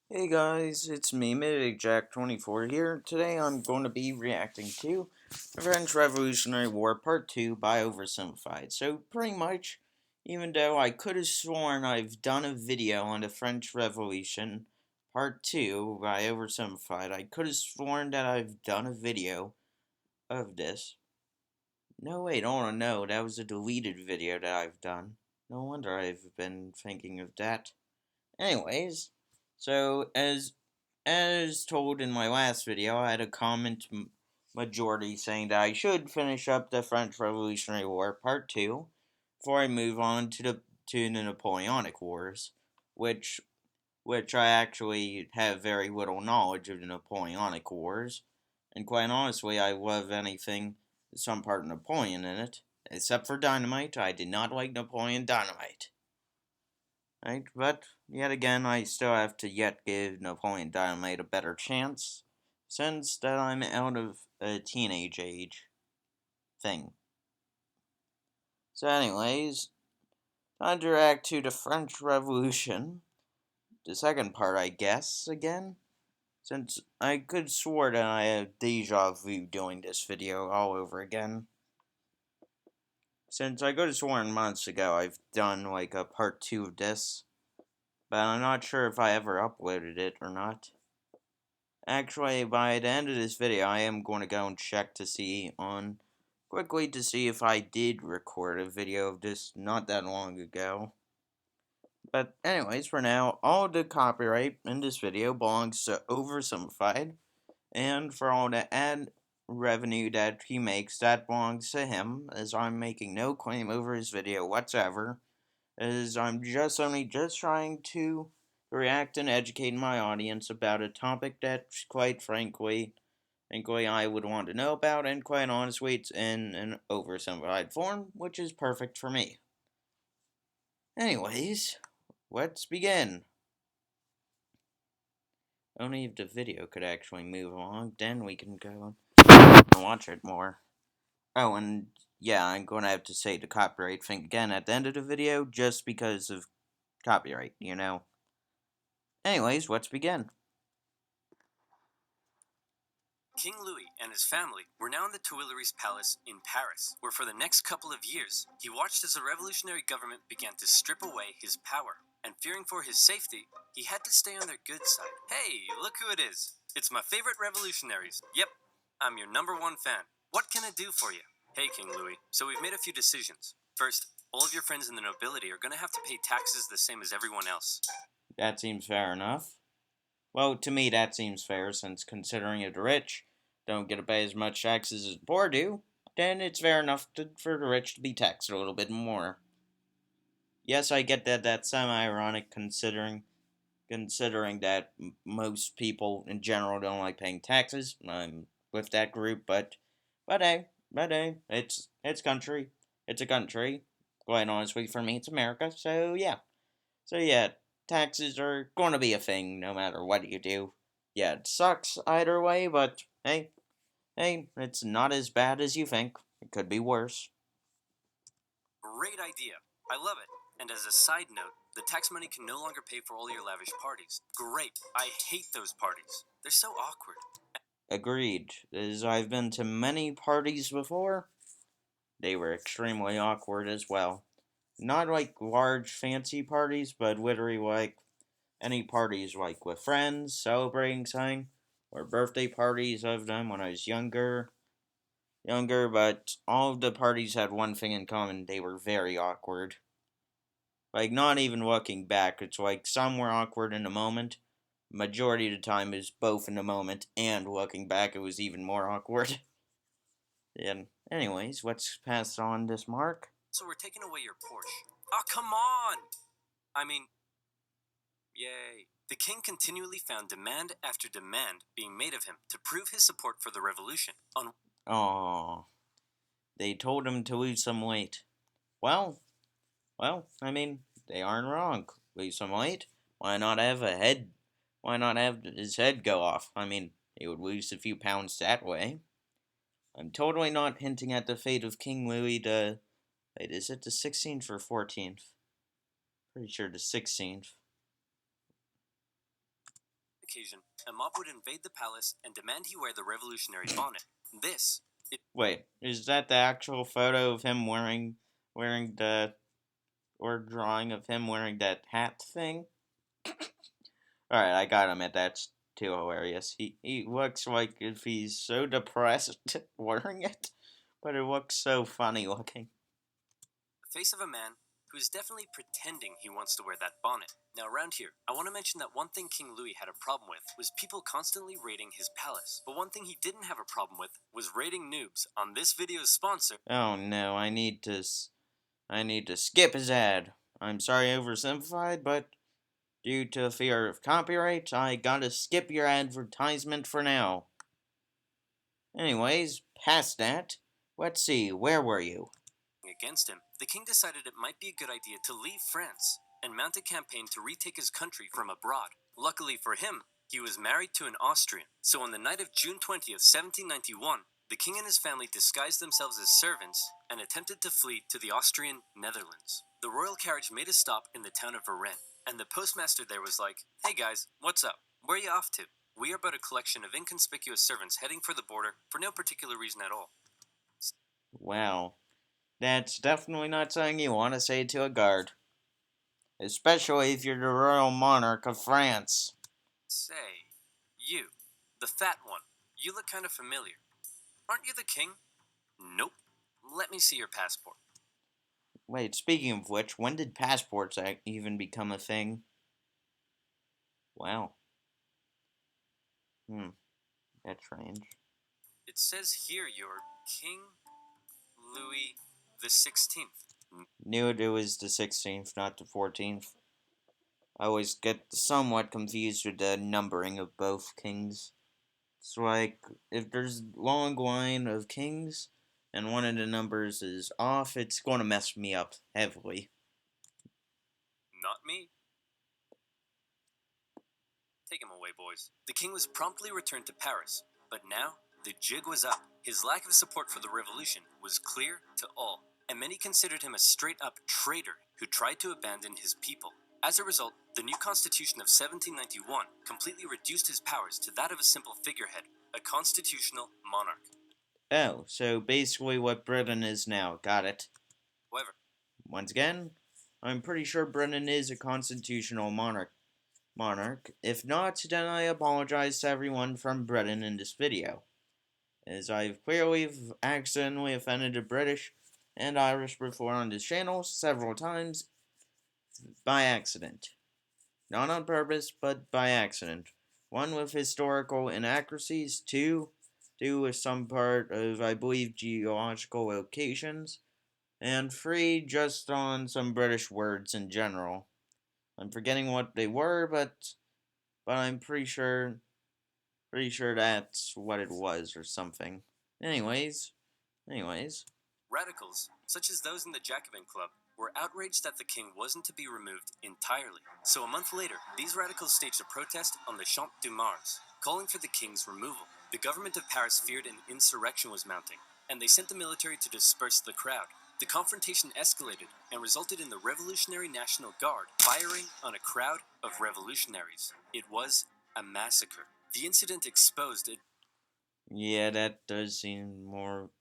Hey guys, it's me, Jack24 here. Today I'm going to be reacting to the French Revolutionary War Part 2 by OverSimplified. So pretty much, even though I could have sworn I've done a video on the French Revolution Part 2 by OverSimplified, I could have sworn that I've done a video of this. No wait, oh no, that was a deleted video that I've done. No wonder I've been thinking of that. Anyways, so as told in my last video, I had a comment majority saying that I should finish up the French Revolutionary War Part 2 before I move on to the Napoleonic Wars, which which I actually have very little knowledge of the Napoleonic Wars, and quite honestly, I love anything with some part of Napoleon in it, except for Dynamite. I did not like Napoleon Dynamite. Right, but yet again, I still have to yet give Napoleon Dynamite a better chance, since that I'm out of a teenage age thing. So anyways, time to react to the French Revolution, the second part I guess, again, since I could swore that I had deja vu doing this video all over again. Since I could have sworn months ago I've done like a part 2 of this, but I'm not sure if I ever uploaded it or not. Actually, by the end of this video, I am going to go and check to see quickly to see if I did record a video of this not that long ago. But anyways, for now, all the copyright in this video belongs to OverSimplified, and for all the ad revenue that he makes, that belongs to him, as I'm making no claim over his video whatsoever, as I'm just trying to react and educate my audience about a topic that, quite frankly, I would want to know about, and quite honestly, it's in an oversimplified form, which is perfect for me. Anyways, let's begin. Only if the video could actually move along, then we can go and watch it more. Oh, and yeah, I'm going to have to say the copyright thing again at the end of the video, just because of copyright, you know. Anyways, let's begin. King Louis and his family were now in the Tuileries Palace in Paris, where for the next couple of years, he watched as the revolutionary government began to strip away his power. And fearing for his safety, he had to stay on their good side. Hey, look who it is. It's my favorite revolutionaries. Yep, I'm your #1 fan. What can I do for you? Hey, King Louis, so we've made a few decisions. First, all of your friends in the nobility are going to have to pay taxes the same as everyone else. That seems fair enough. Well, to me, that seems fair, since considering if the rich don't get to pay as much taxes as the poor do, then it's fair enough for the rich to be taxed a little bit more. Yes, I get that that's semi-ironic considering that most people in general don't like paying taxes. I'm with that group, but hey, it's country. It's a country. Quite honestly, for me, it's America. So yeah, taxes are going to be a thing no matter what you do. Yeah, it sucks either way, but hey, it's not as bad as you think. It could be worse. Great idea. I love it. And as a side note, the tax money can no longer pay for all your lavish parties. Great. I hate those parties. They're so awkward. Agreed. As I've been to many parties before, they were extremely awkward as well. Not like large fancy parties, but literally like any parties like with friends celebrating something, or birthday parties of them when I was younger, but all of the parties had one thing in common: they were very awkward. Like, not even looking back, it's like some were awkward in the moment. Majority of the time, it was both in the moment and looking back, it was even more awkward. And anyways, let's pass on this mark. So we're taking away your Porsche. Oh, come on! I mean, yay. The king continually found demand after demand being made of him to prove his support for the revolution. Oh, they told him to lose some weight. Well, I mean, they aren't wrong. Lose some weight. Why not have a head? Why not have his head go off? I mean, he would lose a few pounds that way. I'm totally not hinting at the fate of King Louis the... Wait, is it the 16th or 14th? Pretty sure the 16th. occasion, a mob would invade the palace and demand he wear the revolutionary bonnet. Wait, is that the actual photo of him wearing the or drawing of him wearing that hat thing? Alright, I gotta admit that's too hilarious. He looks like if he's so depressed wearing it, but it looks so funny looking. The face of a man who is definitely pretending he wants to wear that bonnet. Now around here, I want to mention that one thing King Louis had a problem with was people constantly raiding his palace. But one thing he didn't have a problem with was raiding noobs on this video's sponsor. Oh no, I need to skip his ad. I'm sorry, OverSimplified, but due to fear of copyright, I gotta skip your advertisement for now. Anyways, past that, let's see, where were you? Against him, the king decided it might be a good idea to leave France and mount a campaign to retake his country from abroad. Luckily for him, he was married to an Austrian, so on the night of June 20th, 1791, the king and his family disguised themselves as servants and attempted to flee to the Austrian Netherlands. The royal carriage made a stop in the town of Varennes, and the postmaster there was like, "Hey guys, what's up? Where are you off to? We are but a collection of inconspicuous servants heading for the border for no particular reason at all." Wow, that's definitely not something you want to say to a guard. Especially if you're the royal monarch of France. Say, you, the fat one, you look kind of familiar. Aren't you the king? Nope. Let me see your passport. Wait, speaking of which, when did passports even become a thing? Wow. That's strange. It says here you're King Louis the 16th. Knew it was the 16th, not the 14th. I always get somewhat confused with the numbering of both kings. It's like, if there's a long line of kings, and one of the numbers is off, it's going to mess me up heavily. Not me. Take him away, boys. The king was promptly returned to Paris, but now the jig was up. His lack of support for the revolution was clear to all, and many considered him a straight-up traitor who tried to abandon his people. As a result, the new constitution of 1791 completely reduced his powers to that of a simple figurehead, a constitutional monarch. Oh, so basically what Britain is now. Got it. However, Once again, I'm pretty sure Britain is a constitutional monarch. If not, then I apologize to everyone from Britain in this video, as I've clearly accidentally offended the British and Irish before on this channel several times by accident. Not on purpose, but by accident. One, with historical inaccuracies. Two, due with some part of, I believe, geological locations. And three, just on some British words in general. I'm forgetting what they were, but I'm pretty sure that's what it was or something. Anyways. radicals, such as those in the Jacobin Club, were outraged that the king wasn't to be removed entirely. So a month later, these radicals staged a protest on the Champ de Mars, calling for the king's removal. The government of Paris feared an insurrection was mounting, and they sent the military to disperse the crowd. The confrontation escalated and resulted in the Revolutionary National Guard firing on a crowd of revolutionaries. It was a massacre. The incident exposed it. Yeah, that does seem more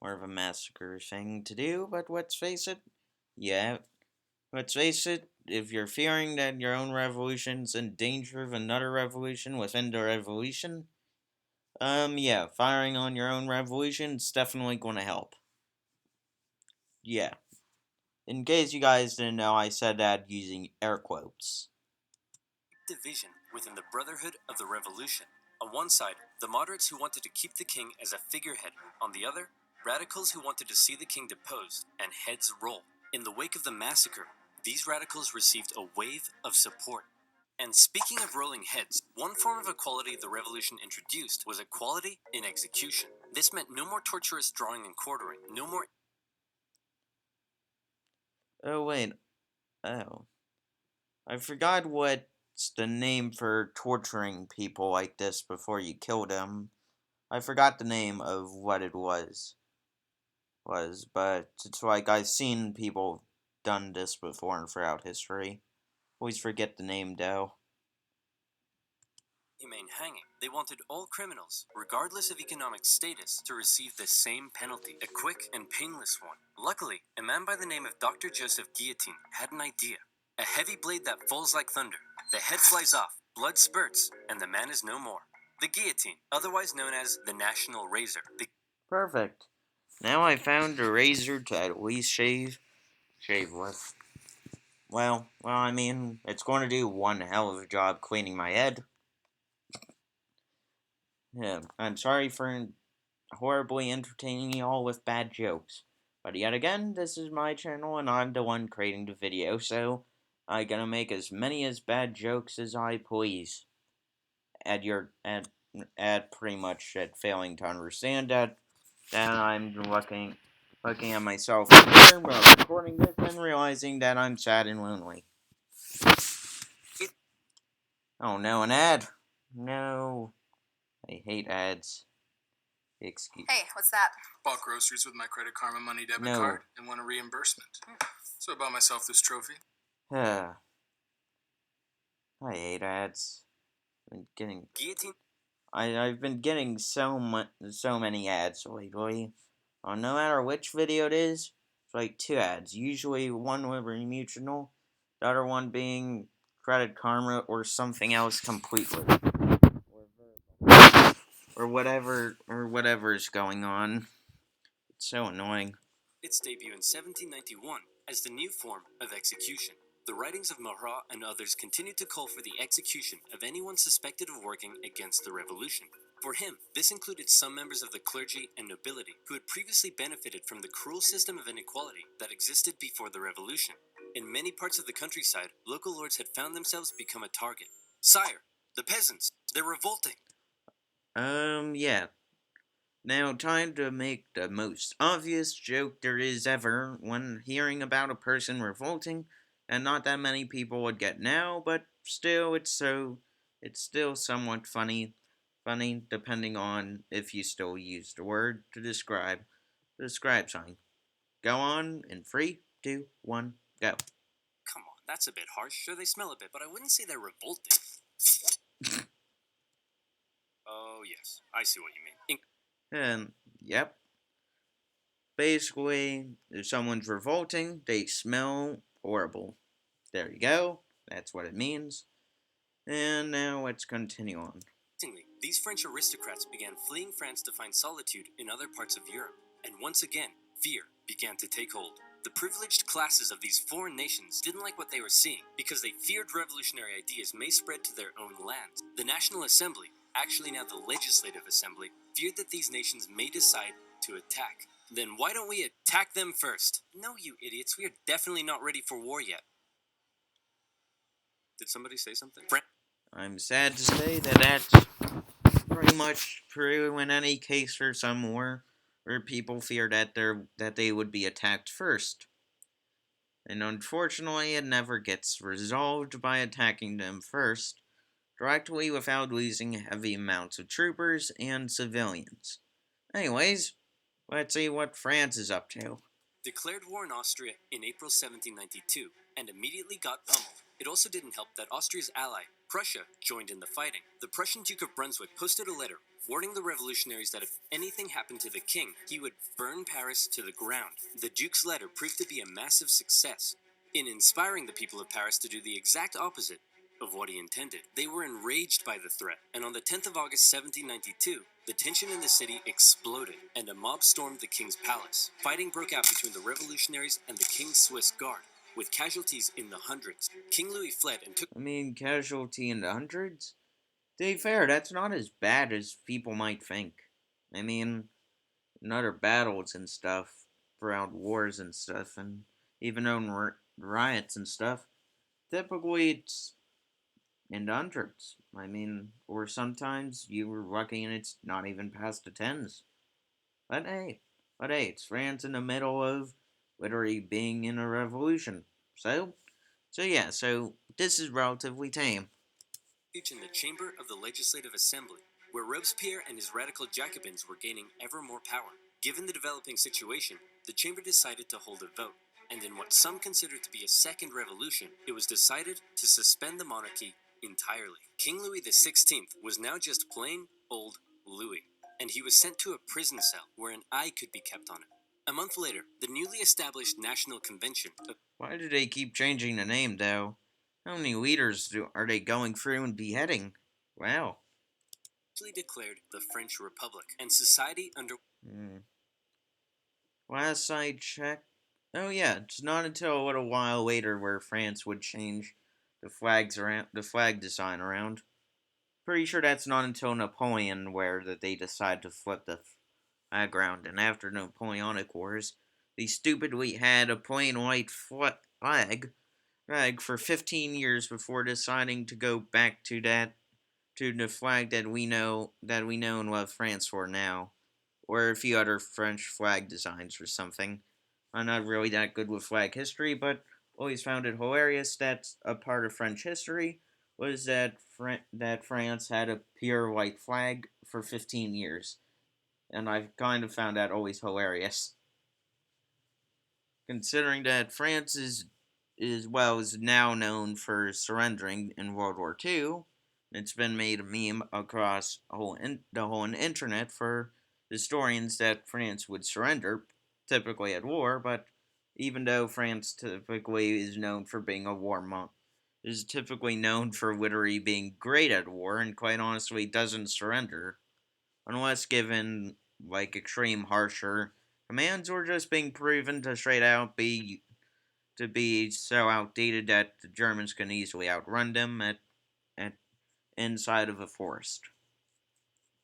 of a massacre thing to do, but let's face it. If you're fearing that your own revolution's in danger of another revolution within the revolution, firing on your own revolution's definitely gonna help. Yeah. In case you guys didn't know, I said that using air quotes. Division within the Brotherhood of the Revolution. On one side, the moderates who wanted to keep the king as a figurehead. On the other, radicals who wanted to see the king deposed and heads roll. In the wake of the massacre, these radicals received a wave of support. And speaking of rolling heads, one form of equality the revolution introduced was equality in execution. This meant no more torturous drawing and quartering, no more... Oh, wait. Oh. I forgot what's the name for torturing people like this before you kill them. I forgot the name of what it was, but it's like I've seen people done this before and throughout history. Always forget the name, though. humane hanging. They wanted all criminals, regardless of economic status, to receive the same penalty, a quick and painless one. Luckily, a man by the name of Dr. Joseph Guillotine had an idea. A heavy blade that falls like thunder. The head flies off, blood spurts, and the man is no more. The guillotine, otherwise known as the National Razor. Perfect. Now I found a razor to at least shave with. I mean, it's going to do one hell of a job cleaning my head. Yeah, I'm sorry for horribly entertaining you all with bad jokes. But yet again, this is my channel and I'm the one creating the video, so I gotta make as many as bad jokes as I please. At pretty much at failing to understand that I'm looking at myself in the mirror while recording this and realizing that I'm sad and lonely. Oh no, an ad. No. I hate ads. Excuse. Hey, what's that? Bought groceries with my Credit Karma Money debit No. card and won a reimbursement. So I bought myself this trophy. I hate ads. I've been getting so many ads lately. No matter which video it is, it's like 2 ads. Usually one with Mutual, the other one being Credit Karma or something else completely. Or whatever is going on. It's so annoying. Its debut in 1791 as the new form of execution. The writings of Marat and others continued to call for the execution of anyone suspected of working against the revolution. For him, this included some members of the clergy and nobility who had previously benefited from the cruel system of inequality that existed before the revolution. In many parts of the countryside, local lords had found themselves become a target. Sire, the peasants, they're revolting. Yeah. Now, time to make the most obvious joke there is ever when hearing about a person revolting, and not that many people would get now, but still, it's still somewhat funny, depending on if you still use the word to describe something. Go on in 3, 2, 1, go. Come on, that's a bit harsh. Sure, they smell a bit, but I wouldn't say they're revolting. Oh, yes, I see what you mean. And, yep. Basically, if someone's revolting, they smell horrible. There you go. That's what it means. And now let's continue on. These French aristocrats began fleeing France to find solitude in other parts of Europe. And once again, fear began to take hold. The privileged classes of these foreign nations didn't like what they were seeing because they feared revolutionary ideas may spread to their own lands. The National Assembly, actually now the Legislative Assembly, feared that these nations may decide to attack. Then why don't we attack them first? No, you idiots, we are definitely not ready for war yet. Did somebody say something? I'm sad to say that that's pretty much true in any case for some war, where people fear that they would be attacked first. And unfortunately, it never gets resolved by attacking them first, directly without losing heavy amounts of troopers and civilians. Anyways, let's see what France is up to. Declared war in Austria in April 1792 and immediately got pummeled. It also didn't help that Austria's ally, Prussia, joined in the fighting. The Prussian Duke of Brunswick posted a letter warning the revolutionaries that if anything happened to the king, he would burn Paris to the ground. The Duke's letter proved to be a massive success in inspiring the people of Paris to do the exact opposite of what he intended. They were enraged by the threat, and on the 10th of August 1792, the tension in the city exploded, and a mob stormed the king's palace. Fighting broke out between the revolutionaries and the king's Swiss guard, with casualties in the hundreds. King Louis fled and took... Casualty in the hundreds? To be fair, that's not as bad as people might think. In other battles and stuff, throughout wars and stuff, and even on riots and stuff, typically it's in the hundreds. Or sometimes you were lucky and it's not even past the tens. But hey, it's France in the middle of literally being in a revolution. So this is relatively tame. In the chamber of the Legislative Assembly, where Robespierre and his radical Jacobins were gaining ever more power. Given the developing situation, the chamber decided to hold a vote, and in what some considered to be a second revolution, it was decided to suspend the monarchy entirely. King Louis XVI was now just plain old Louis, and he was sent to a prison cell where an eye could be kept on him. A month later, the newly established National Convention Why do they keep changing the name, though? How many leaders are they going through and beheading? Wow. officially declared the French Republic, and society under Last I checked. Oh yeah, it's not until a little while later where France would change the flag design around. Pretty sure that's not until Napoleon where that they decide to flip the flag around. And after Napoleonic Wars, they stupidly had a plain white flag for 15 years before deciding to go back to the flag that we know and love France for now, or a few other French flag designs or something. I'm not really that good with flag history, but always found it hilarious that a part of French history was that France had a pure white flag for 15 years, and I've kind of found that always hilarious, considering that France is now known for surrendering in World War II. It's been made a meme across the whole internet for historians that France would surrender, typically at war, but even though France typically is known for being a war monk, is typically known for literally being great at war and quite honestly doesn't surrender unless given like extreme harsher commands or just being proven to straight out be so outdated that the Germans can easily outrun them at inside of a forest.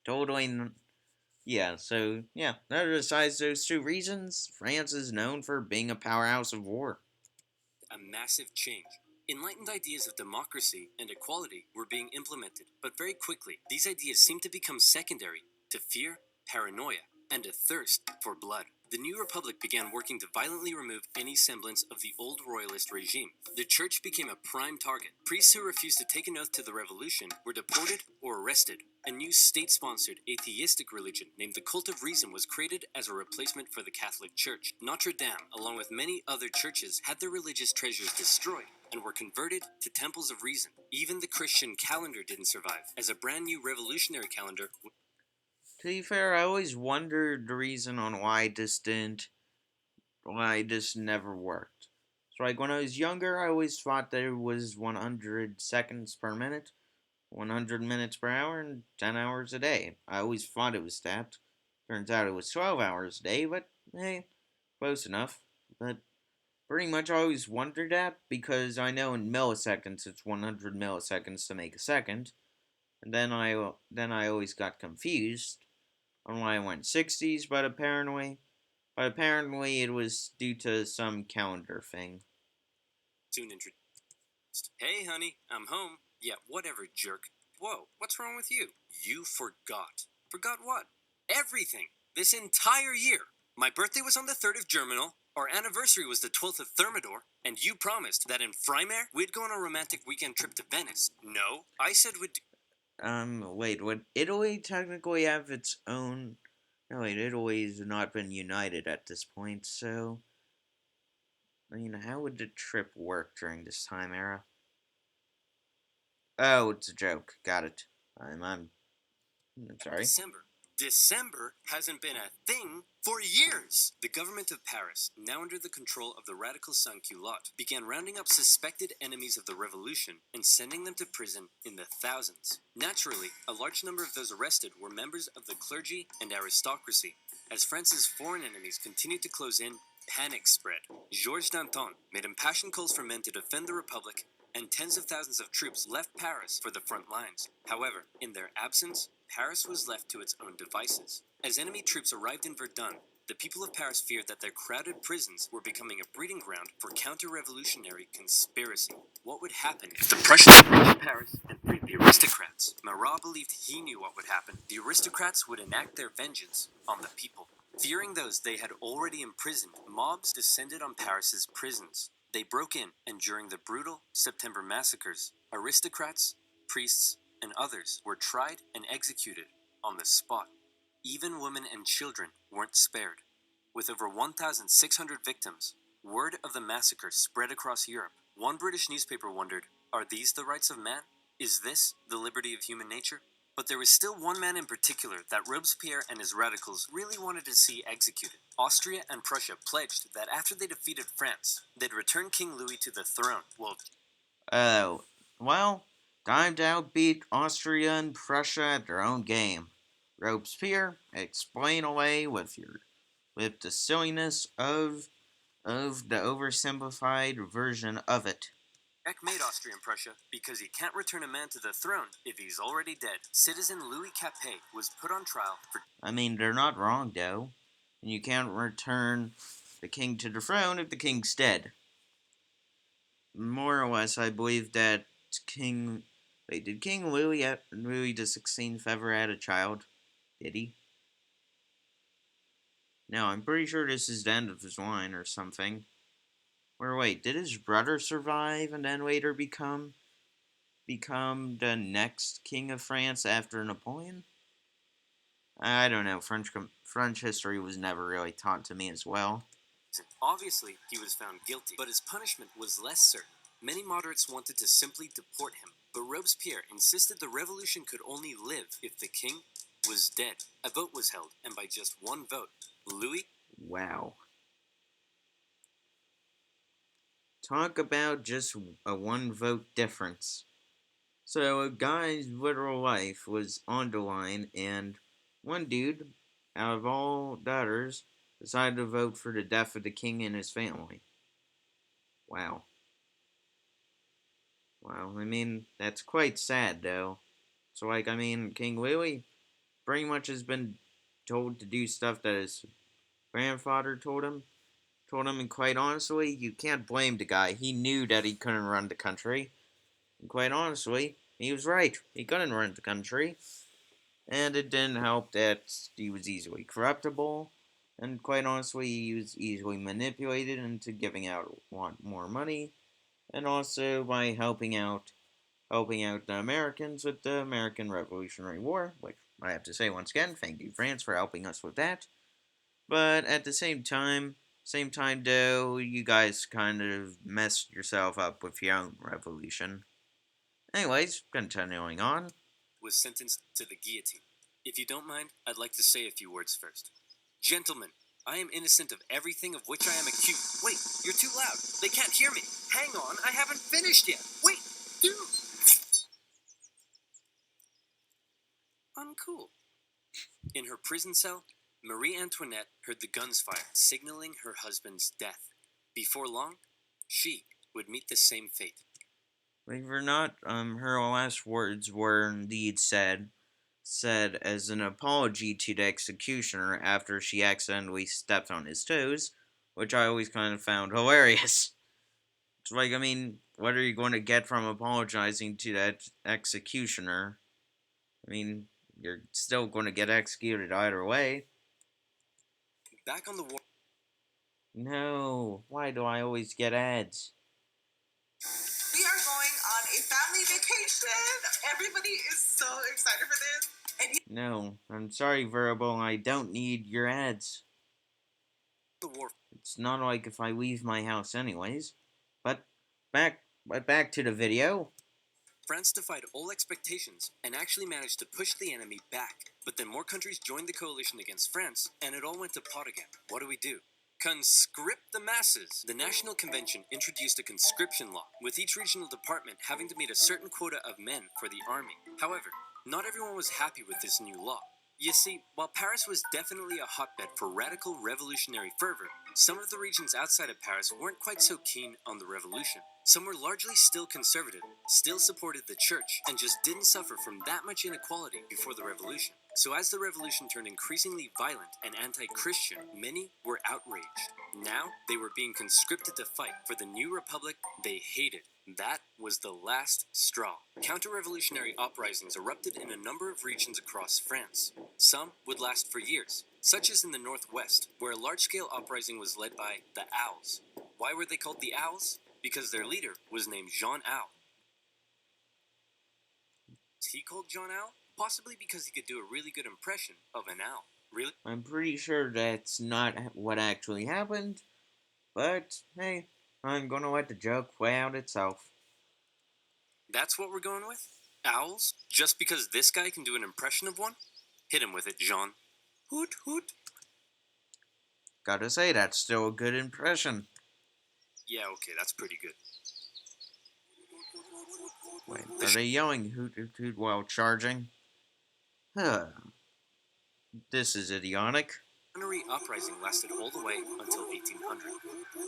Totally. Yeah, so, yeah, besides those two reasons, France is known for being a powerhouse of war. a massive change. Enlightened ideas of democracy and equality were being implemented, but very quickly, these ideas seemed to become secondary to fear, paranoia, and a thirst for blood. The new republic began working to violently remove any semblance of the old royalist regime. The church became a prime target. Priests who refused to take an oath to the revolution were deported or arrested. A new state-sponsored atheistic religion named the Cult of Reason was created as a replacement for the Catholic Church. Notre Dame, along with many other churches, had their religious treasures destroyed and were converted to temples of reason. Even the Christian calendar didn't survive, as a brand new revolutionary calendar. To be fair, I always wondered the reason on why this never worked. So, like, when I was younger, I always thought there was 100 seconds per minute, 100 minutes per hour, and 10 hours a day. I always thought it was that. Turns out it was 12 hours a day, but hey, close enough. But pretty much I always wondered that because I know in milliseconds it's 100 milliseconds to make a second, and then I always got confused on why I went 60s, but apparently it was due to some calendar thing. Soon introduced. Hey, honey, I'm home. Yeah, whatever, jerk. Whoa, what's wrong with you? You forgot. Forgot what? Everything. This entire year. My birthday was on the 3rd of Germinal, our anniversary was the 12th of Thermidor, and you promised that in Frymare we'd go on a romantic weekend trip to Venice. No, I said we'd do. Wait, would Italy technically have its own? No, wait, Italy's not been united at this point, so. I mean, how would the trip work during this time era? Oh, it's a joke. Got it. I'm sorry. December. December hasn't been a thing for years. The government of Paris, now under the control of the radical sans-culottes, began rounding up suspected enemies of the revolution and sending them to prison in the thousands. Naturally, a large number of those arrested were members of the clergy and aristocracy. As France's foreign enemies continued to close in, panic spread. Georges Danton made impassioned calls for men to defend the Republic, and tens of thousands of troops left Paris for the front lines. However, in their absence, Paris was left to its own devices. As enemy troops arrived in Verdun, the people of Paris feared that their crowded prisons were becoming a breeding ground for counter-revolutionary conspiracy. What would happen if the Prussians approached Paris and freed the aristocrats? Marat believed he knew what would happen. The aristocrats would enact their vengeance on the people. Fearing those they had already imprisoned, mobs descended on Paris's prisons. They broke in, and during the brutal September massacres, aristocrats, priests, and others were tried and executed on the spot. Even women and children weren't spared. With over 1,600 victims, word of the massacre spread across Europe. One British newspaper wondered, are these the rights of man? Is this the liberty of human nature? But there was still one man in particular that Robespierre and his radicals really wanted to see executed. Austria and Prussia pledged that after they defeated France, they'd return King Louis to the throne. Well, time to outbeat Austria and Prussia at their own game. Robespierre, explain away with the silliness of the oversimplified version of it. Jack made Austria and Prussia because he can't return a man to the throne if he's already dead. Citizen Louis Capet was put on trial for... I mean, they're not wrong, though. And you can't return the king to the throne if the king's dead. More or less, I believe that King... Wait, did King Louis the 16th ever had a child? Did he? No, I'm pretty sure this is the end of his line or something. Or wait, did his brother survive and then later become the next king of France after Napoleon? I don't know. French history was never really taught to me as well. Obviously, he was found guilty, but his punishment was less certain. Many moderates wanted to simply deport him, but Robespierre insisted the revolution could only live if the king was dead. A vote was held, and by just one vote, Louis... Wow. Talk about just a one vote difference. So a guy's literal life was on the line, and one dude, out of all the others, decided to vote for the death of the king and his family. Wow. Wow, I mean, that's quite sad, though. So, King Louis pretty much has been told to do stuff that his grandfather told him. And quite honestly, you can't blame the guy. He knew that he couldn't run the country. And quite honestly, he was right. He couldn't run the country. And it didn't help that he was easily corruptible. And quite honestly, he was easily manipulated into giving out more money. And also by helping out the Americans with the American Revolutionary War, which I have to say once again, thank you, France, for helping us with that. But at the same time though, you guys kind of messed yourself up with your own revolution. Anyways, continuing on. Was sentenced to the guillotine. If you don't mind, I'd like to say a few words first. Gentlemen, I am innocent of everything of which I am accused. Wait, you're too loud. They can't hear me. Hang on, I haven't finished yet. Wait, dude. Uncool. In her prison cell, Marie Antoinette heard the guns fire, signaling her husband's death. Before long, she would meet the same fate. Believe it or not, her last words were indeed said as an apology to the executioner after she accidentally stepped on his toes, which I always kind of found hilarious. It's what are you going to get from apologizing to that executioner? You're still going to get executed either way. Back on the war... No, why do I always get ads? We are going on a family vacation. Everybody is so excited for this. No, I'm sorry, Verbal, I don't need your ads. The war... It's not like if I leave my house anyways. But back to the video. France defied all expectations and actually managed to push the enemy back. But then more countries joined the coalition against France, and it all went to pot again. What do? Conscript the masses. The National Convention introduced a conscription law, with each regional department having to meet a certain quota of men for the army. However, not everyone was happy with this new law. You see, while Paris was definitely a hotbed for radical revolutionary fervor, some of the regions outside of Paris weren't quite so keen on the revolution. Some were largely still conservative, still supported the church, and just didn't suffer from that much inequality before the revolution. So as the revolution turned increasingly violent and anti-Christian, many were outraged. Now, they were being conscripted to fight for the new republic they hated. That was the last straw. Counter-revolutionary uprisings erupted in a number of regions across France. Some would last for years, such as in the northwest, where a large-scale uprising was led by the Owls. Why were they called the Owls? Because their leader was named Jean Owl. Was he called Jean Owl? Possibly because he could do a really good impression of an owl. Really? I'm pretty sure that's not what actually happened, but hey, I'm gonna let the joke play out itself. That's what we're going with? Owls? Just because this guy can do an impression of one? Hit him with it, Jean. Hoot hoot. Gotta say, that's still a good impression. Yeah, okay, that's pretty good. Wait, are they yelling hoot hoot hoot while charging? Huh. This is idiotic. The January uprising lasted all the way until 1800.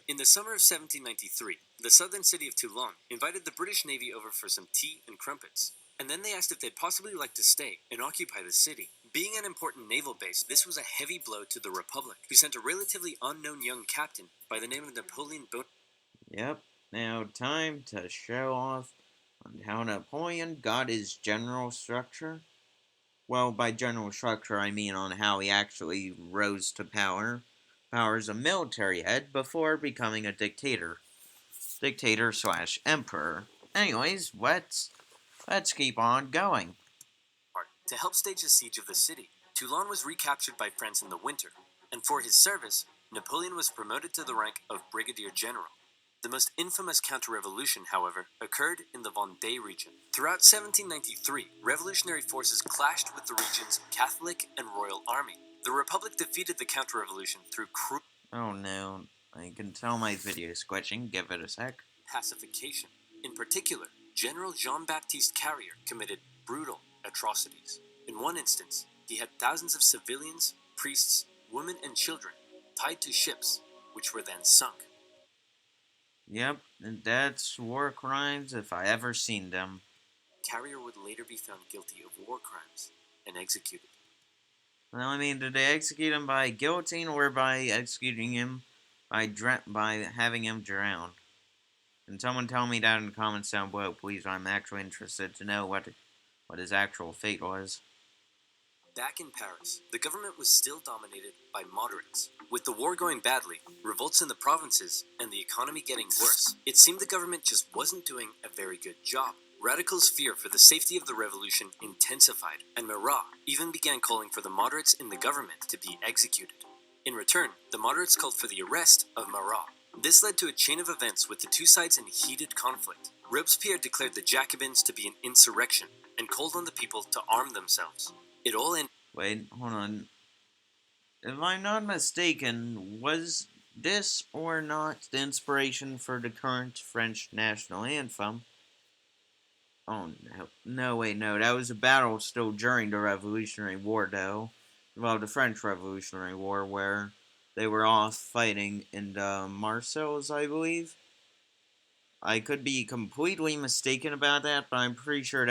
In the summer of 1793, the southern city of Toulon invited the British Navy over for some tea and crumpets, and then they asked if they'd possibly like to stay and occupy the city. Being an important naval base, this was a heavy blow to the Republic, who sent a relatively unknown young captain by the name of Napoleon Bonaparte. Yep, now time to show off on how Napoleon got his general structure. Well, by general structure, I mean on how he actually rose to power. Power as a military head before becoming a dictator. Dictator slash emperor. Anyways, let's keep on going. To help stage the siege of the city. Toulon was recaptured by France in the winter, and for his service, Napoleon was promoted to the rank of brigadier general. The most infamous counter-revolution, however, occurred in the Vendée region. Throughout 1793, revolutionary forces clashed with the region's Catholic and Royal Army. The Republic defeated the counter-revolution through cruel Oh no, I can tell my video is glitching. Give it a sec. pacification. In particular, General Jean-Baptiste Carrier committed brutal atrocities. In one instance, he had thousands of civilians, priests, women, and children tied to ships, which were then sunk. Yep, and that's war crimes if I ever seen them. Carrier would later be found guilty of war crimes and executed. Well, I mean, did they execute him by guillotine or by executing him by having him drowned? Can someone tell me that in the comments down below, please? I'm actually interested to know what his actual fate was. Back in Paris, the government was still dominated by moderates. With the war going badly, revolts in the provinces, and the economy getting worse, it seemed the government just wasn't doing a very good job. Radicals' fear for the safety of the revolution intensified, and Marat even began calling for the moderates in the government to be executed. In return, the moderates called for the arrest of Marat. This led to a chain of events with the two sides in heated conflict. Robespierre declared the Jacobins to be an insurrection and called on the people to arm themselves. It all ended. Wait, hold on. If I'm not mistaken, was this or not the inspiration for the current French national anthem? Oh no. No, wait, no. That was a battle still during the Revolutionary War, though. Well, the French Revolutionary War, where they were off fighting in the Marseilles, I believe. I could be completely mistaken about that, but I'm pretty sure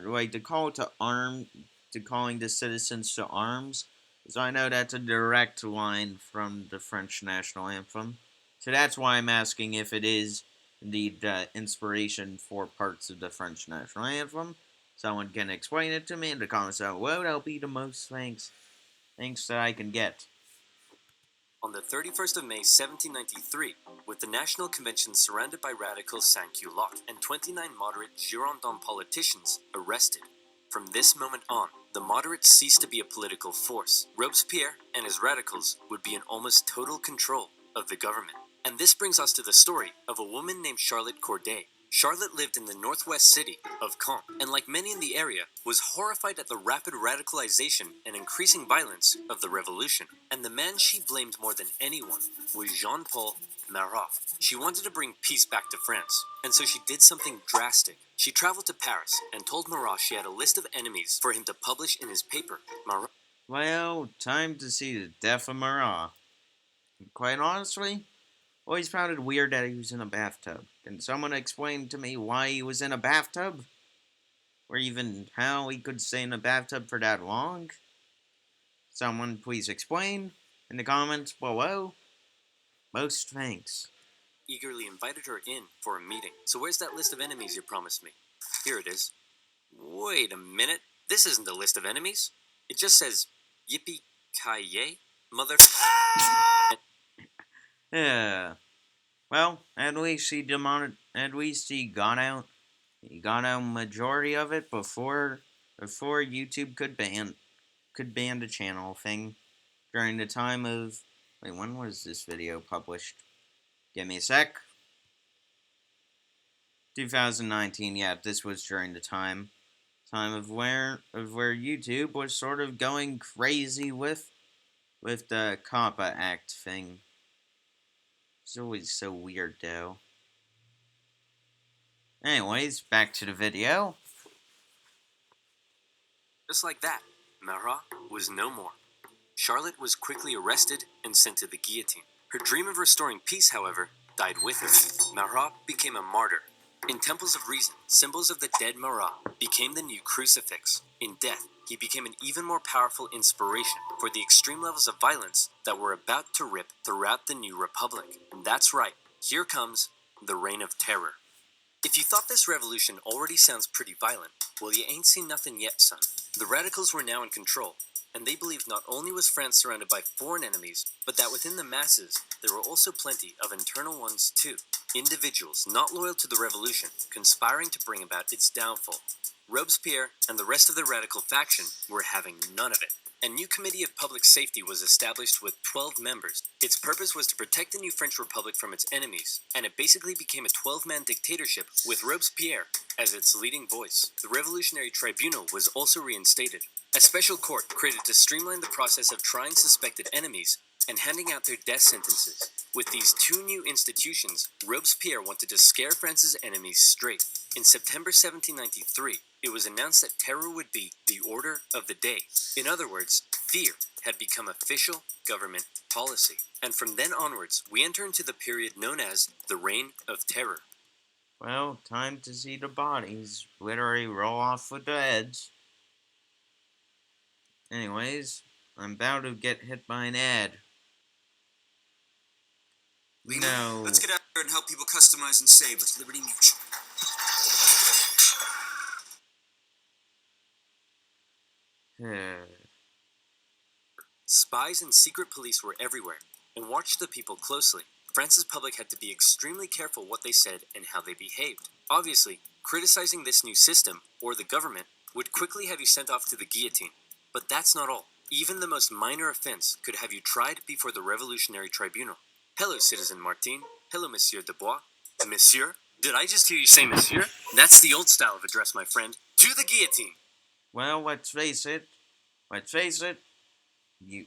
like, to calling the citizens to arms, because I know that's a direct line from the French national anthem. So that's why I'm asking if it is indeed inspiration for parts of the French national anthem. Someone can explain it to me in the comments down below. That'll be the most thanks that I can get. On the 31st of May 1793, with the National Convention surrounded by radical sans-culottes and 29 moderate Girondin politicians arrested. From this moment on, the moderates ceased to be a political force. Robespierre and his radicals would be in almost total control of the government. And this brings us to the story of a woman named Charlotte Corday. Charlotte lived in the northwest city of Caen, and like many in the area, was horrified at the rapid radicalization and increasing violence of the revolution. And the man she blamed more than anyone was Jean-Paul Marat. She wanted to bring peace back to France, and so she did something drastic. She traveled to Paris and told Marat she had a list of enemies for him to publish in his paper. Marat. Well, time to see the death of Marat. Quite honestly, always found it weird that he was in a bathtub. Can someone explain to me why he was in a bathtub? Or even how he could stay in a bathtub for that long? Someone please explain in the comments below. Most thanks. Eagerly invited her in for a meeting. So where's that list of enemies you promised me? Here it is. Wait a minute. This isn't the list of enemies. It just says, yippee-ki-yay, mother... Yeah. Well, at least he got out. He got out majority of it before YouTube could ban the channel thing during the time of. Wait, when was this video published? Give me a sec. 2019. Yeah, this was during the time of where YouTube was sort of going crazy with the COPPA Act thing. It's always so weird, though. Anyways, back to the video. Just like that, Marat was no more. Charlotte was quickly arrested and sent to the guillotine. Her dream of restoring peace, however, died with her. Marat became a martyr. In temples of reason, symbols of the dead Marat became the new crucifix. In death, he became an even more powerful inspiration for the extreme levels of violence that were about to rip throughout the new republic. And that's right, here comes the Reign of Terror. If you thought this revolution already sounds pretty violent, well, you ain't seen nothing yet, son. The radicals were now in control, and they believed not only was France surrounded by foreign enemies, but that within the masses, there were also plenty of internal ones too. Individuals not loyal to the revolution, conspiring to bring about its downfall. Robespierre and the rest of the radical faction were having none of it. A new committee of public safety was established with 12 members. Its purpose was to protect the new French Republic from its enemies, and it basically became a 12-man dictatorship with Robespierre as its leading voice. The Revolutionary Tribunal was also reinstated, a special court created to streamline the process of trying suspected enemies and handing out their death sentences. With these two new institutions, Robespierre wanted to scare France's enemies straight. In September 1793, it was announced that terror would be the order of the day. In other words, fear had become official government policy. And from then onwards, we enter into the period known as the Reign of Terror. Well, time to see the bodies literally roll off with the heads. Anyways, I'm about to get hit by an ad. Lena, No. let's get out there and help people customize and save with Liberty Mutual. Spies and secret police were everywhere and watched the people closely. France's public had to be extremely careful what they said and how they behaved. Obviously, criticizing this new system, or the government, would quickly have you sent off to the guillotine. But that's not all. Even the most minor offense could have you tried before the Revolutionary Tribunal. Hello, Citizen Martin. Hello, Monsieur Dubois. Monsieur? Did I just hear you say Monsieur? That's the old style of address, my friend. To the guillotine! Well, let's face it.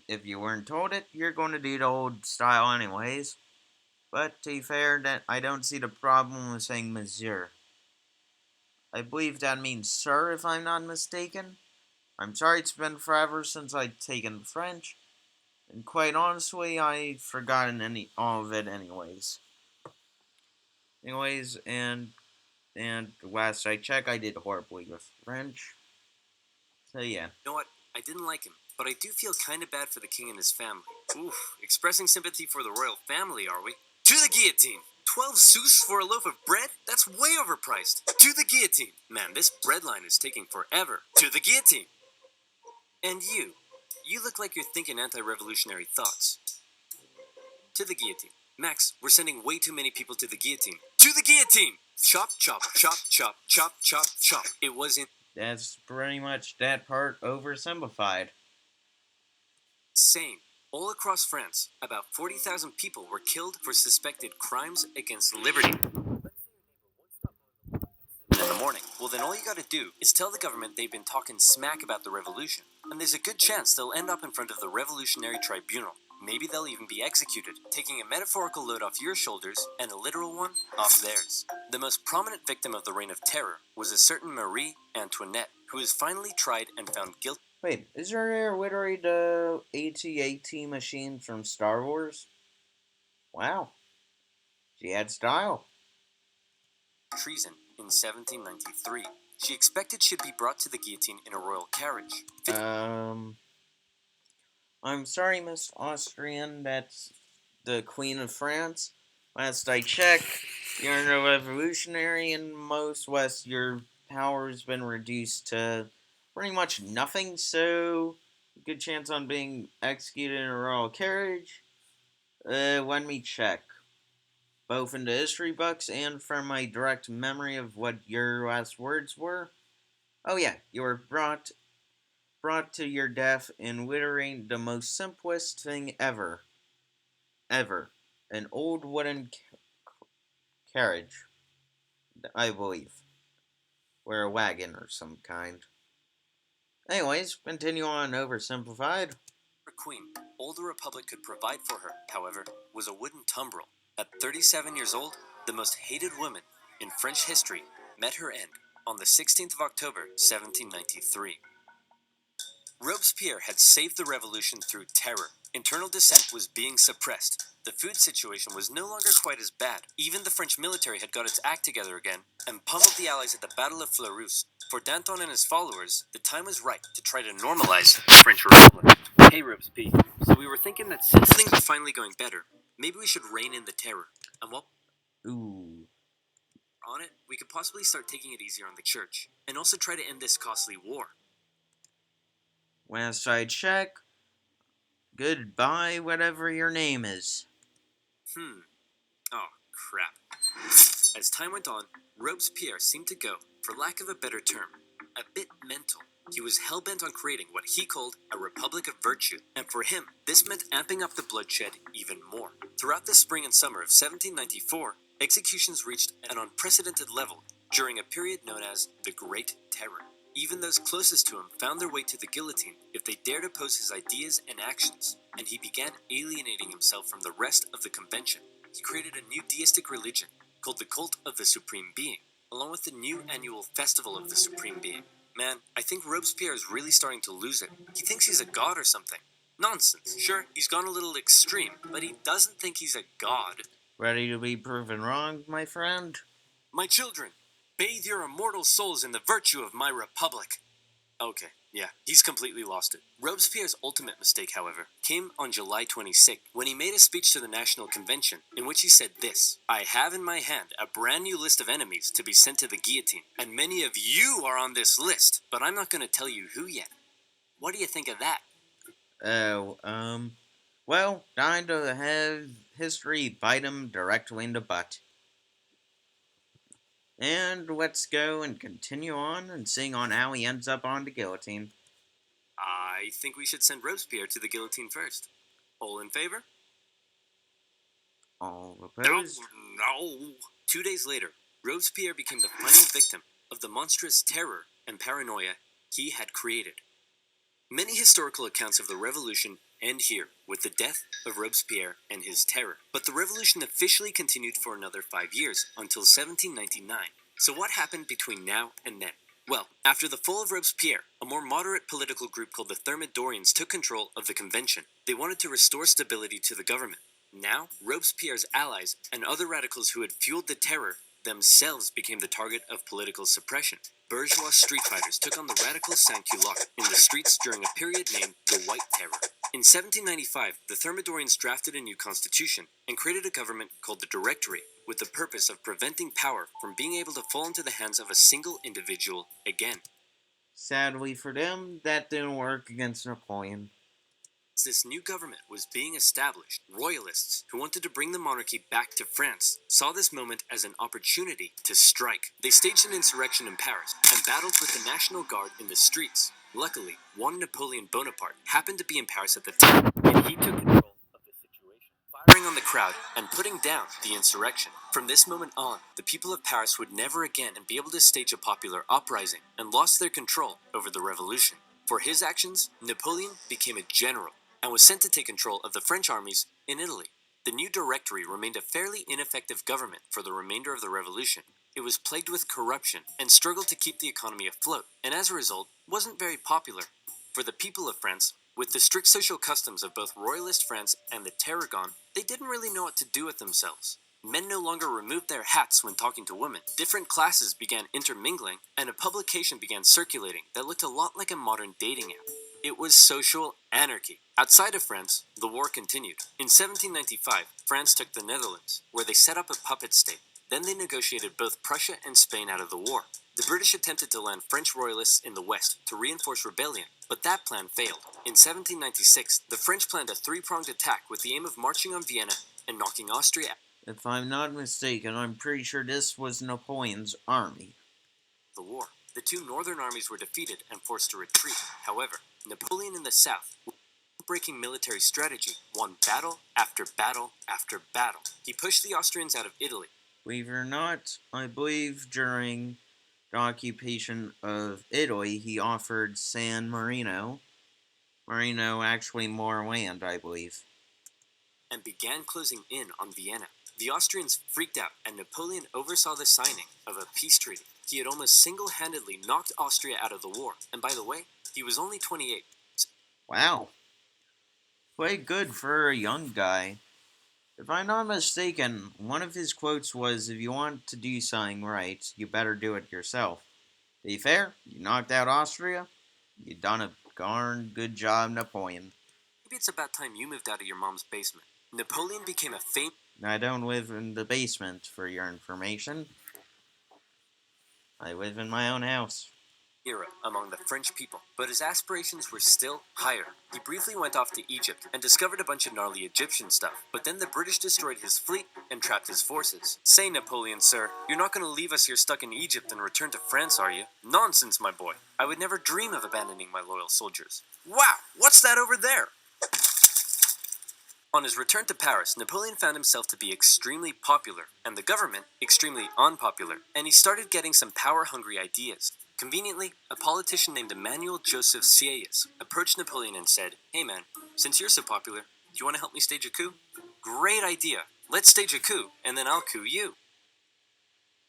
If you weren't told it, you're going to do the old style anyways. But to be fair, that I don't see the problem with saying Monsieur. I believe that means sir, if I'm not mistaken. I'm sorry, it's been forever since I've taken French, and quite honestly, I've forgotten all of it anyways. And last I checked, I did horribly with French. So yeah. You know what? I didn't like him, but I do feel kinda bad for the king and his family. Oof, expressing sympathy for the royal family, are we? To the guillotine! 12 sous for a loaf of bread? That's way overpriced. To the guillotine! Man, this bread line is taking forever. To the guillotine! And you look like you're thinking anti-revolutionary thoughts. To the guillotine. Max, we're sending way too many people to the guillotine. To the guillotine! Chop, chop, chop, chop, chop, chop, chop. It was That's pretty much that part oversimplified. insane. All across France, about 40,000 people were killed for suspected crimes against liberty. In the morning, well then all you gotta do is tell the government they've been talking smack about the revolution, and there's a good chance they'll end up in front of the Revolutionary Tribunal. Maybe they'll even be executed, taking a metaphorical load off your shoulders and a literal one off theirs. The most prominent victim of the Reign of Terror was a certain Marie Antoinette, who was finally tried and found guilty. Wait, is there literally the AT-AT machine from Star Wars? Wow. She had style. Treason in 1793. She expected she'd be brought to the guillotine in a royal carriage. I'm sorry, Miss Austrian, that's the Queen of France. Last I checked, you're a revolutionary, and most West, your power's been reduced to pretty much nothing, so good chance on being executed in a royal carriage. Let me check. Both in the history books and from my direct memory of what your last words were. Oh yeah, you were brought to your death in literally the most simplest thing ever. An old wooden carriage. I believe. Or a wagon or some kind. Anyways, continue on Oversimplified. Her queen, all the Republic could provide for her, however, was a wooden tumbril. At 37 years old, the most hated woman in French history met her end on the 16th of October, 1793. Robespierre had saved the revolution through terror. Internal dissent was being suppressed. The food situation was no longer quite as bad. Even the French military had got its act together again and pummeled the Allies at the Battle of Fleurus. For Danton and his followers, the time was right to try to normalize the French Republic. Hey, Robespierre. So we were thinking that since things were finally going better, maybe we should rein in the terror. And while Ooh. on it, we could possibly start taking it easier on the church, and also try to end this costly war. Last I check, goodbye, whatever your name is. Oh, crap. As time went on, Robespierre seemed to go, for lack of a better term, a bit mental. He was hell-bent on creating what he called a republic of virtue, and for him, this meant amping up the bloodshed even more. Throughout the spring and summer of 1794, executions reached an unprecedented level during a period known as the Great Terror. Even those closest to him found their way to the guillotine if they dared oppose his ideas and actions, and he began alienating himself from the rest of the convention. He created a new deistic religion called the Cult of the Supreme Being, along with the new annual Festival of the Supreme Being. Man, I think Robespierre is really starting to lose it. He thinks he's a god or something. Nonsense. Sure, he's gone a little extreme, but he doesn't think he's a god. Ready to be proven wrong, my friend? My children, bathe your immortal souls in the virtue of my republic. Okay, yeah, he's completely lost it. Robespierre's ultimate mistake, however, came on July 26th, when he made a speech to the National Convention, in which he said this: I have in my hand a brand new list of enemies to be sent to the guillotine, and many of you are on this list, but I'm not going to tell you who yet. What do you think of that? Well, time to have history bite him directly in the butt. And let's go and continue on and sing on how he ends up on the guillotine. I think we should send Robespierre to the guillotine first. All in favor? All opposed? No. 2 days later, Robespierre became the final victim of the monstrous terror and paranoia he had created. Many historical accounts of the revolution end here with the death of Robespierre and his terror. But the revolution officially continued for another 5 years, until 1799. So what happened between now and then? Well, after the fall of Robespierre, a more moderate political group called the Thermidorians took control of the convention. They wanted to restore stability to the government. Now, Robespierre's allies and other radicals who had fueled the terror themselves became the target of political suppression. Bourgeois street fighters took on the radical sans-culottes in the streets during a period named the White Terror. In 1795, the Thermidorians drafted a new constitution and created a government called the Directory, with the purpose of preventing power from being able to fall into the hands of a single individual again. Sadly for them, that didn't work against Napoleon. As this new government was being established, royalists who wanted to bring the monarchy back to France saw this moment as an opportunity to strike. They staged an insurrection in Paris and battled with the National Guard in the streets. Luckily, one Napoleon Bonaparte happened to be in Paris at the time, and he took control of the situation, firing on the crowd and putting down the insurrection. From this moment on, the people of Paris would never again be able to stage a popular uprising and lost their control over the revolution. For his actions, Napoleon became a general and was sent to take control of the French armies in Italy. The new Directory remained a fairly ineffective government for the remainder of the revolution. It was plagued with corruption and struggled to keep the economy afloat, and as a result, wasn't very popular. For the people of France, with the strict social customs of both royalist France and the terror gone, they didn't really know what to do with themselves. Men no longer removed their hats when talking to women. Different classes began intermingling, and a publication began circulating that looked a lot like a modern dating app. It was social anarchy. Outside of France, the war continued. In 1795, France took the Netherlands, where they set up a puppet state. Then they negotiated both Prussia and Spain out of the war. The British attempted to land French royalists in the west to reinforce rebellion, but that plan failed. In 1796, the French planned a three-pronged attack with the aim of marching on Vienna and knocking Austria out. If I'm not mistaken, I'm pretty sure this was Napoleon's army. The war. The two northern armies were defeated and forced to retreat. However, Napoleon in the south, with breaking military strategy, won battle after battle after battle. He pushed the Austrians out of Italy, Believe it or not, I believe during the occupation of Italy, he offered San Marino actually more land, I believe. And began closing in on Vienna. The Austrians freaked out, and Napoleon oversaw the signing of a peace treaty. He had almost single-handedly knocked Austria out of the war, and by the way, he was only 28. Wow. Quite good for a young guy. If I'm not mistaken, one of his quotes was, "If you want to do something right, you better do it yourself." To be fair, you knocked out Austria, you done a darn good job, Napoleon. Maybe it's about time you moved out of your mom's basement. Napoleon became a famous I don't live in the basement, for your information. I live in my own house. hero among the French people, but his aspirations were still higher. He briefly went off to Egypt and discovered a bunch of gnarly Egyptian stuff, but then the British destroyed his fleet and trapped his forces. Say, Napoleon, sir, you're not going to leave us here stuck in Egypt and return to France, are you? Nonsense, my boy. I would never dream of abandoning my loyal soldiers. Wow, what's that over there? On his return to Paris, Napoleon found himself to be extremely popular, and the government extremely unpopular, and he started getting some power-hungry ideas. Conveniently, a politician named Emmanuel Joseph Sieyès approached Napoleon and said, "Hey man, since you're so popular, do you want to help me stage a coup?" "Great idea! Let's stage a coup, and then I'll coup you."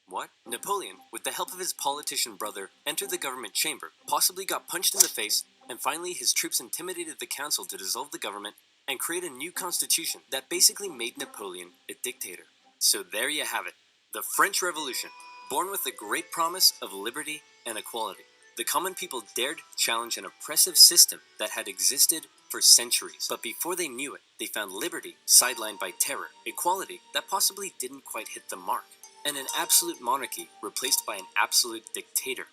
What? Napoleon, with the help of his politician brother, entered the government chamber, possibly got punched in the face, and finally his troops intimidated the council to dissolve the government and create a new constitution that basically made Napoleon a dictator. So there you have it, the French Revolution, born with the great promise of liberty and equality. The common people dared challenge an oppressive system that had existed for centuries, but before they knew it, they found liberty sidelined by terror, equality that possibly didn't quite hit the mark, and an absolute monarchy replaced by an absolute dictator.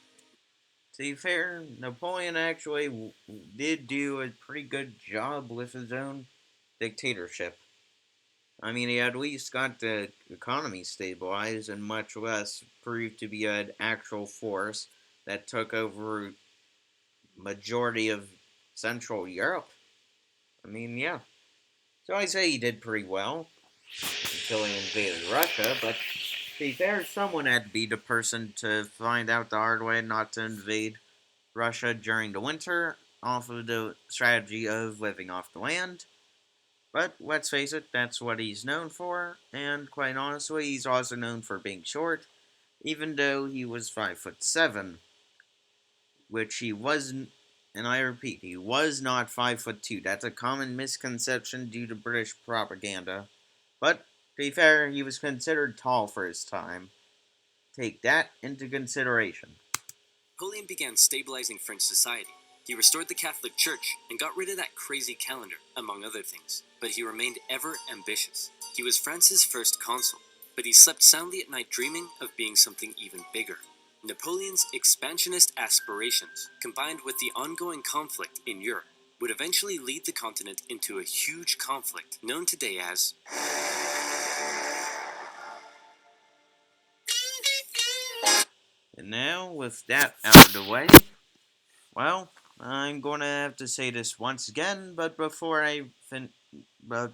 To be fair, Napoleon actually did do a pretty good job with his own dictatorship. I mean, he at least got the economy stabilized and much less proved to be an actual force that took over majority of Central Europe. I mean, yeah. So I say he did pretty well until he invaded Russia, but to be fair, someone had to be the person to find out the hard way not to invade Russia during the winter off of the strategy of living off the land. But let's face it, that's what he's known for, and quite honestly, he's also known for being short, even though he was 5'7", which he wasn't, and I repeat, he was not 5'2". That's a common misconception due to British propaganda. But to be fair, he was considered tall for his time. Take that into consideration. Napoleon began stabilizing French society. He restored the Catholic Church and got rid of that crazy calendar, among other things. But he remained ever ambitious. He was France's first consul, but he slept soundly at night dreaming of being something even bigger. Napoleon's expansionist aspirations, combined with the ongoing conflict in Europe, would eventually lead the continent into a huge conflict known today as And now, with that out of the way, well, I'm going to have to say this once again, but before I but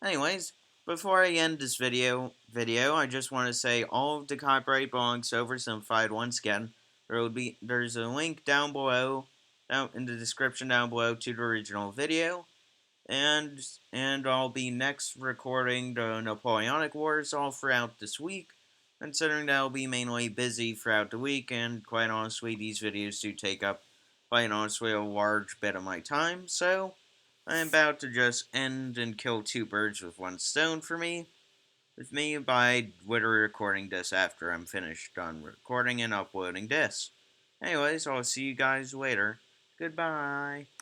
anyways, before I end this video, I just want to say all of the copyright belongs to OverSimplified once again. There's a link down below, down in the description down below to the original video, and I'll be next recording the Napoleonic Wars all throughout this week, considering that I'll be mainly busy throughout the week, and quite honestly, these videos do take up, quite honestly, a large bit of my time, so I'm about to just end and kill two birds with one stone for me, by literally recording this after I'm finished done recording and uploading this. Anyways, I'll see you guys later. Goodbye.